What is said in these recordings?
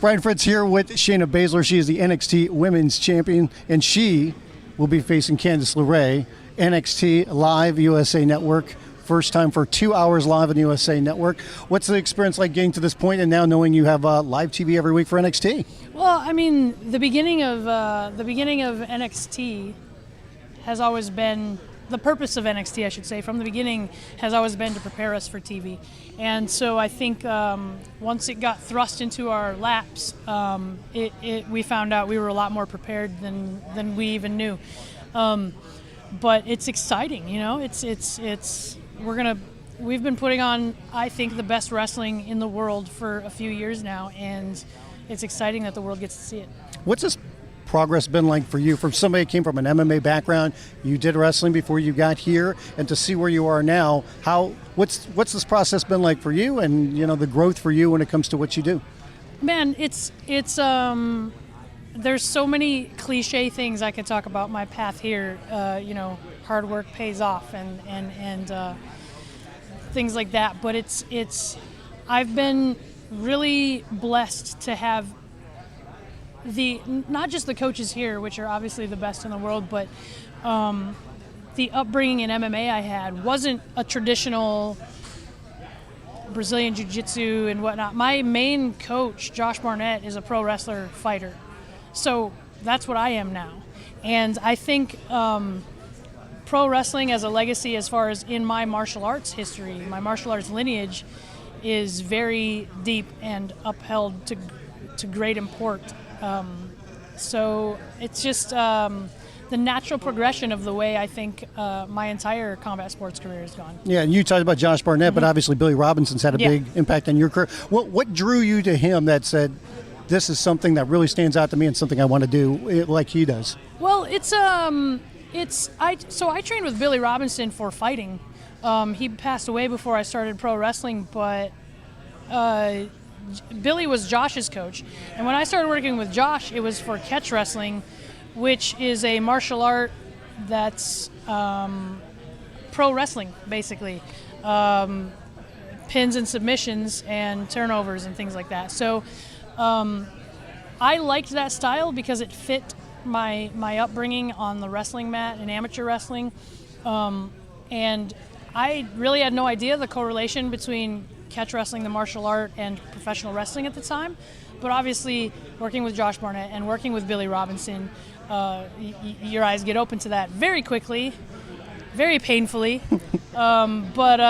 Brian Fritz here with Shayna Baszler. She is the NXT Women's Champion, and she will be facing Candice LeRae, NXT Live USA Network. First time for 2 hours live on the USA Network. What's the experience like getting to this point and now knowing you have live TV every week for NXT? Well, I mean, the beginning of NXT has always been, the purpose of NXT, I should say, from the beginning has always been to prepare us for TV. And so I think once it got thrust into our laps, we found out we were a lot more prepared than we even knew. But it's exciting, you know. We've been putting on, I think, the best wrestling in the world for a few years now, and it's exciting that the world gets to see it. What's this progress been like for you? From somebody who came from an MMA background, you did wrestling before you got here, and to see where you are now, what's this process been like for you, and the growth for you when it comes to what you do? Man, it's there's so many cliche things I could talk about my path here. Hard work pays off, and things like that. But I've been really blessed to have not just the coaches here, which are obviously the best in the world, but the upbringing in MMA I had wasn't a traditional Brazilian Jiu-Jitsu and whatnot. My main coach, Josh Barnett, is a pro wrestler fighter. So that's what I am now. And I think pro wrestling as a legacy, as far as in my martial arts history, my martial arts lineage is very deep and upheld to great import. So it's just the natural progression of the way I think my entire combat sports career has gone. Yeah, and you talked about Josh Barnett, but obviously Billy Robinson's had a big impact on your career. What drew you to him that said, this is something that really stands out to me and something I want to do like he does? Well, I trained with Billy Robinson for fighting. He passed away before I started pro wrestling, but Billy was Josh's coach. And when I started working with Josh, it was for catch wrestling, which is a martial art that's pro wrestling, basically. Pins and submissions and turnovers and things like that. So I liked that style because it fit my upbringing on the wrestling mat and amateur wrestling. And I really had no idea the correlation between catch wrestling, the martial art, and professional wrestling at the time. But obviously, working with Josh Barnett and working with Billy Robinson, your eyes get open to that very quickly, very painfully. But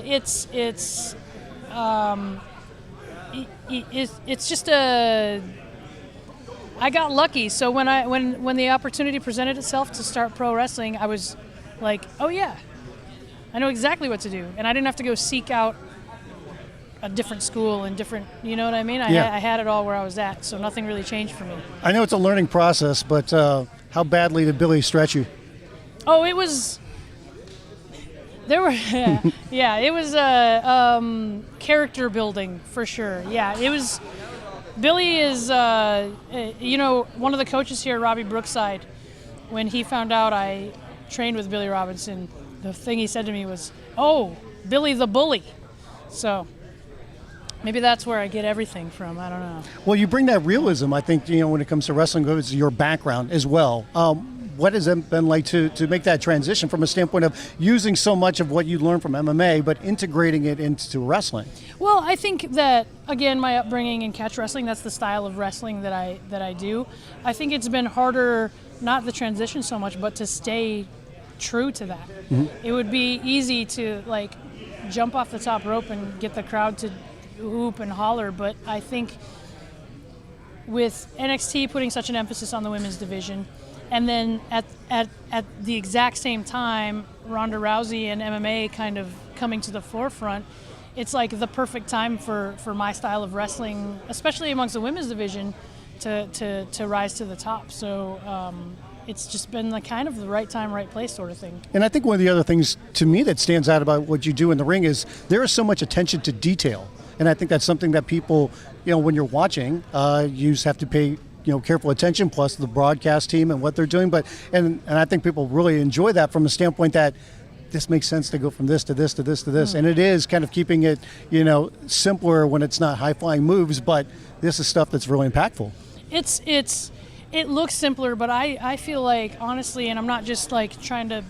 it's just I got lucky. So when the opportunity presented itself to start pro wrestling, I was like, oh yeah, I know exactly what to do, and I didn't have to go seek out a different school and different, you know what I mean? I had it all where I was at, so nothing really changed for me. I know it's a learning process, but how badly did Billy stretch you? Oh, it was. There were, it was character building for sure. Yeah, it was. Billy is, one of the coaches here, Robbie Brookside. When he found out I trained with Billy Robinson, the thing he said to me was, "Oh, Billy the bully." So maybe that's where I get everything from. I don't know. Well, you bring that realism, I think, when it comes to wrestling, it's your background as well. What has it been like to make that transition from a standpoint of using so much of what you learned from MMA, but integrating it into wrestling? Well, I think that, again, my upbringing in catch wrestling, that's the style of wrestling that I do. I think it's been harder, not the transition so much, but to stay true to that. Mm-hmm. It would be easy to, jump off the top rope and get the crowd to hoop and holler, but I think with NXT putting such an emphasis on the women's division, and then at the exact same time, Ronda Rousey and MMA kind of coming to the forefront, it's like the perfect time for my style of wrestling, especially amongst the women's division, to rise to the top. So it's just been kind of the right time, right place sort of thing. And I think one of the other things to me that stands out about what you do in the ring is there is so much attention to detail. And I think that's something that people, when you're watching, you just have to pay careful attention, plus the broadcast team and what they're doing. And I think people really enjoy that from the standpoint that this makes sense to go from this to this to this to this. And it is kind of keeping it, simpler when it's not high-flying moves, but this is stuff that's really impactful. It looks simpler, but I feel like, honestly, and I'm not just like trying to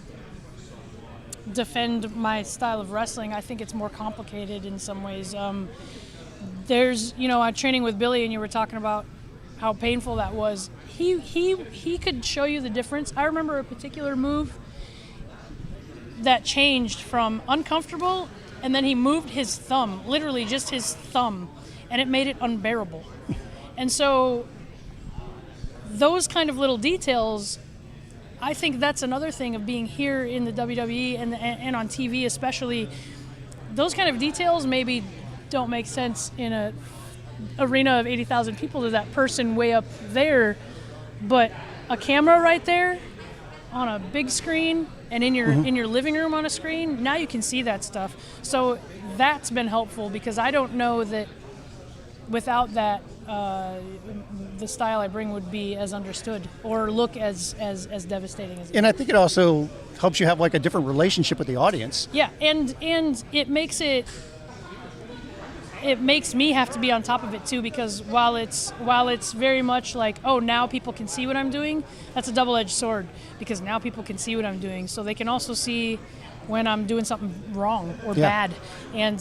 defend my style of wrestling, I think it's more complicated in some ways. There's, I'm training with Billy, and you were talking about how painful that was. He could show you the difference. I remember a particular move that changed from uncomfortable, and then he moved his thumb, literally just his thumb, and it made it unbearable. And so those kind of little details, I think that's another thing of being here in the WWE and on TV especially. Those kind of details maybe don't make sense in a arena of 80,000 people to that person way up there, but a camera right there on a big screen and in your living room on a screen, now you can see that stuff. So that's been helpful, because I don't know that without that the style I bring would be as understood or look as devastating as it And I think it also helps you have like a different relationship with the audience. Yeah, and it makes me have to be on top of it too, because while it's very much like, oh, now people can see what I'm doing, that's a double-edged sword, because now people can see what I'm doing, so they can also see when I'm doing something wrong or bad. And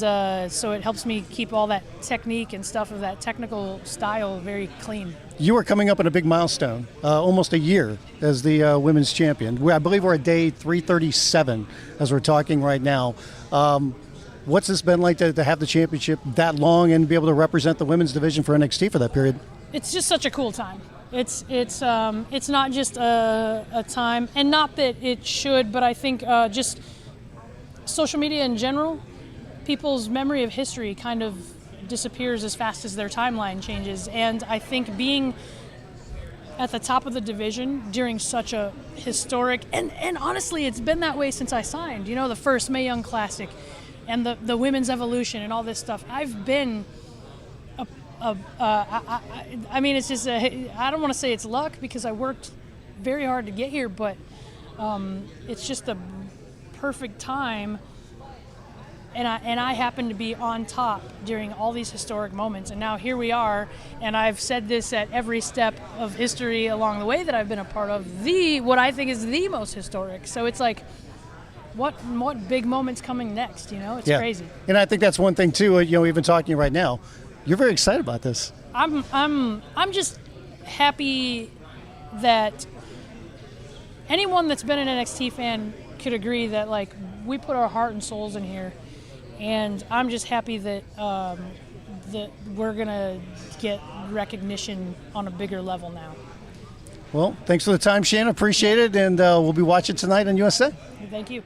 so it helps me keep all that technique and stuff of that technical style very clean. You are coming up on a big milestone, almost a year as the women's champion. I believe we're at day 337 as we're talking right now. What's this been like to have the championship that long and be able to represent the women's division for NXT for that period? It's just such a cool time. It's not just a time, and not that it should, but I think just social media in general, people's memory of history kind of disappears as fast as their timeline changes. And I think being at the top of the division during such a historic, and honestly, it's been that way since I signed, the first Mae Young Classic and the women's evolution and all this stuff. I've been I mean, it's just I don't want to say it's luck, because I worked very hard to get here, but it's just the perfect time, and I happen to be on top during all these historic moments, and now here we are, and I've said this at every step of history along the way that I've been a part of, what I think is the most historic. So it's like, what big moment's coming next? It's crazy. And I think that's one thing too. Even talking right now, you're very excited about this. I'm just happy that anyone that's been an NXT fan could agree that like we put our heart and souls in here, and I'm just happy that that we're gonna get recognition on a bigger level now. Well, thanks for the time, Shayna. Appreciate it, and we'll be watching tonight on USA. Thank you.